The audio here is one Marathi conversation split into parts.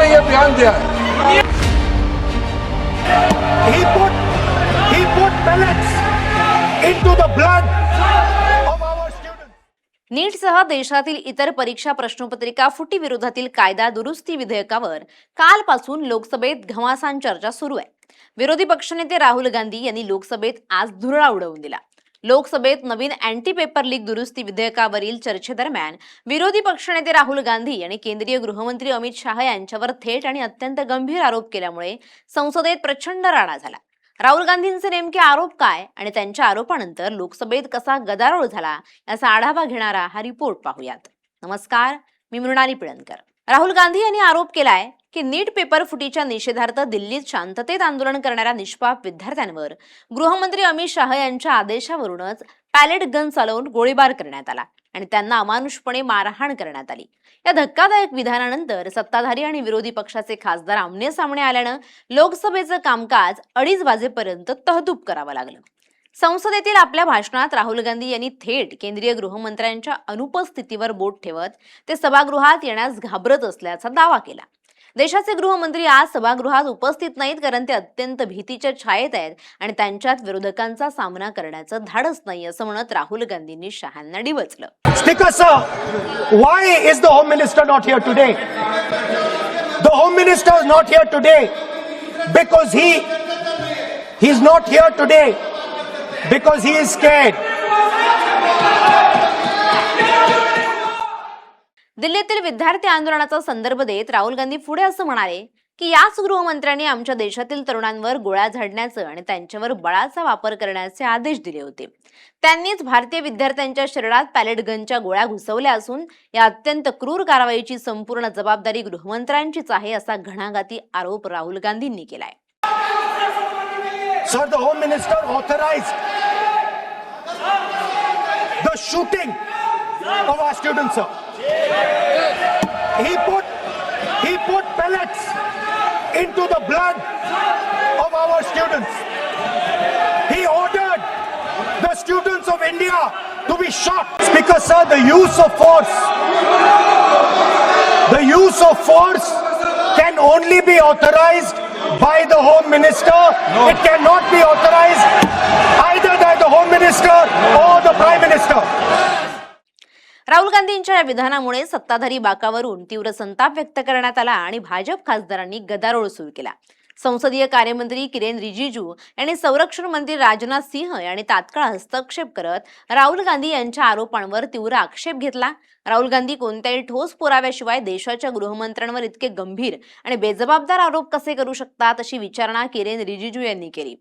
में ये बयान दिया है। He put pellets into the blood of our students. नीटसह देशातील इतर परीक्षा प्रश्नपत्रिका फुटी विरोधातील कायदा दुरुस्ती विधेयकावर कालपासून लोकसभेत घमासान चर्चा सुरू आहे। विरोधी पक्षनेते राहुल गांधी यांनी लोकसभेत आज धुरळा उडवून दिला। लोकसभेत नवीन अँटी पेपर लीक दुरुस्ती विधेयकावरील चर्चेदरम्यान विरोधी पक्षनेते राहुल गांधी आणि केंद्रीय गृहमंत्री अमित शाह यांच्यावर थेट आणि अत्यंत गंभीर आरोप केल्यामुळे संसदेत प्रचंड राडा झाला। राहुल गांधींचे नेमके आरोप काय आणि त्यांच्या आरोपानंतर लोकसभेत कसा गदारोळ झाला याचा आढावा घेणारा हा रिपोर्ट पाहूयात। नमस्कार, मी मृणाली पिळणकर। राहुल गांधी यांनी आरोप केलाय की नीट पेपर फुटीच्या निषेधार्थ दिल्लीत शांततेत आंदोलन करणाऱ्या निष्पाप विद्यार्थ्यांवर गृहमंत्री अमित शाह यांच्या आदेशावरूनच पॅलेट गन चालवून गोळीबार करण्यात आला आणि त्यांना अमानुषपणे मारहाण करण्यात आली। या धक्कादायक विधानानंतर सत्ताधारी आणि विरोधी पक्षाचे खासदार आमने सामने आल्यानं लोकसभेचं कामकाज 2:30 वाजेपर्यंत तहकूब करावं लागलं। संसदेतील आपल्या भाषणात राहुल गांधी यांनी थेट केंद्रीय गृहमंत्र्यांच्या अनुपस्थितीवर बोट ठेवत ते सभागृहात येण्यास घाबरत असल्याचा दावा केला। देशाचे गृहमंत्री आज सभागृहात उपस्थित नाहीत कारण ते अत्यंत भीतीच्या छायेत आहेत आणि त्यांच्यात विरोधकांचा सामना करण्याचं धाडस नाही असं म्हणत राहुल गांधींनी शहांना डिवचलं। Speaker sir, why is the Home Minister not here today? The Home Minister is not here today because he's not here today because he is scared. दिल्लीतील विद्यार्थी आंदोलनाचा संदर्भ देत राहुल गांधी पुढे असं म्हणाले की याच गृहमंत्र्यांनी आमच्या देशातील तरुणांवर गोळ्या झाडण्याचं आणि त्यांच्यावर बळाचा वापर करण्याचे आदेश दिले होते। त्यांनीच भारतीय विद्यार्थ्यांच्या शरीरात पॅलेट गनच्या गोळ्या घुसवल्या असून या अत्यंत क्रूर कारवाईची संपूर्ण जबाबदारी गृहमंत्र्यांचीच आहे असा घणाघाती आरोप राहुल गांधींनी केलाय। Sir, the Home Minister authorized the shooting of our students, sir. He put pellets into the blood of our students. He ordered the students of India to be shot. Speaker sir, the use of force can only be authorized by the Home Minister. No. It cannot be authorized either by the Home Minister or the Prime Minister. Rahul गांधींच्या या विधानामुळे सत्ताधारी बाकावरून तीव्र संताप व्यक्त करण्यात आला आणि भाजप खासदारांनी गदारोळ सुरू केला। संसदीय कार्यमंत्री किरेन रिजिजू यांनी संरक्षण मंत्री राजनाथ सिंह यांनी तात्काळ हस्तक्षेप करत राहुल गांधी यांच्या आरोपांवर तीव्र आक्षेप घेतला। राहुल गांधी कोणत्याही ठोस पुराव्याशिवाय देशाच्या गृहमंत्र्यांवर इतके गंभीर आणि बेजबाबदार आरोप कसे करू शकतात अशी विचारणा किरेन रिजिजू यांनी केली।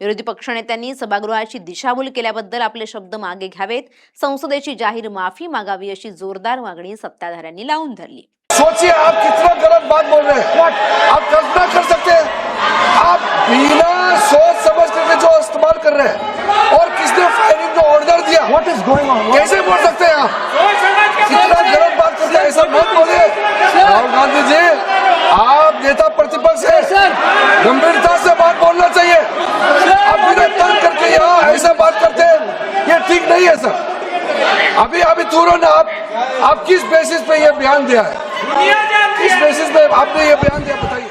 विरोधी पक्षनेत्यांनी सभागृहाची दिशाभूल केल्याबद्दल आपले शब्द मागे घ्यावेत, संसदेची जाहीर माफी मागावी अशी जोरदार मागणी सत्ताधाऱ्यांनी लावून धरली। सोचिए आप कितना गलत बात बोल रहे हैं। आप कल्पना कर सकते हैं आप बिना सोच समझ करके जो इस्तेमाल कर रहे हैं और किसने फायरिंग का ऑर्डर दिया। What is going on? कैसे बोल सकते हैं आप? कितना गलत बात करते हैं, ऐसा मत बोलिए। राहुल गांधी जी, आप नेता प्रतिपक्ष हैं, गंभीरता से बात बोलना चाहिए। आप बिना तर्क करके यहाँ ऐसा बात करते हैं, ये ठीक नहीं है सर। अभी तुरंत आप किस बेसिस पे ये बयान दिया है? किस बेसिस पे आपने ये बयान दिया, बताइए।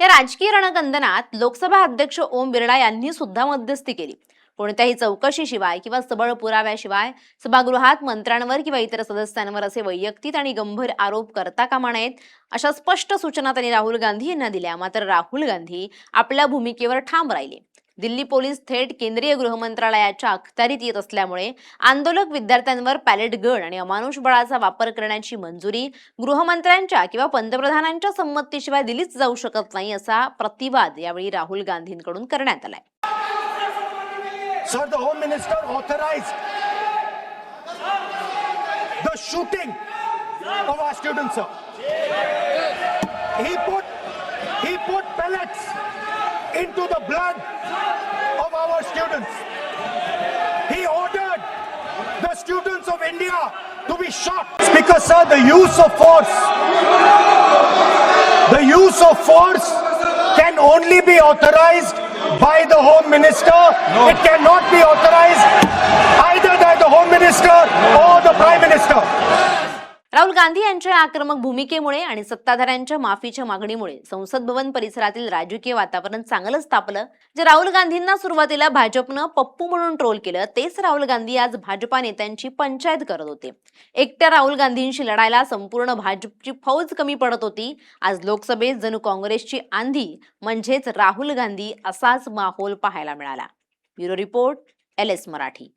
या राजकीय रणकंदनात लोकसभा अध्यक्ष ओम बिर्ला यांनी सुद्धा मध्यस्थी केली। कोणत्याही चौकशीशिवाय किंवा सबळ पुराव्याशिवाय सभागृहात मंत्र्यांवर किंवा इतर सदस्यांवर असे वैयक्तिक आणि गंभीर आरोप करता कामा नयेत अशा स्पष्ट सूचना त्यांनी राहुल गांधी यांना दिल्या। मात्र राहुल गांधी आपल्या भूमिकेवर ठाम राहिले। दिल्ली पोलीस थेट केंद्रीय गृहमंत्रालयाच्या अखत्यारीत येत असल्यामुळे आंदोलक विद्यार्थ्यांवर पॅलेट गन आणि अमानुष बळाचा वापर करण्याची मंजुरी गृहमंत्र्यांच्या किंवा पंतप्रधानांच्या संमतीशिवाय दिलीच जाऊ शकत नाही असा प्रतिवाद यावेळी राहुल गांधींकडून करण्यात आलाय। Sir, the Home Minister authorized the shooting of our students, sir. He put pellets into the blood of our students. He ordered the students of India to be shot. Speaker sir, the use of force can only be authorized by the Home Minister. No. It cannot be authorized either by the Home Minister or the Prime Minister. Rahul Gandhi यांच्या आक्रमक भूमिकेमुळे आणि सत्ताधाऱ्यांच्या माफीच्या मागणीमुळे संसद भवन परिसरातील राजकीय वातावरण चांगलंच तापलं. जे राहुल गांधींना सुरुवातीला भाजपनं पप्पू म्हणून ट्रोल केलं, तेच राहुल गांधी आज भाजपा नेत्यांची पंचायत करत होते. एकट्या राहुल गांधींशी लढायला संपूर्ण भाजपची फौज कमी पडत होती. आज लोकसभेत जणू काँग्रेसची आंधी म्हणजेच राहुल गांधी असाच माहोल पाहायला मिळाला. Bureau report, LS Marathi.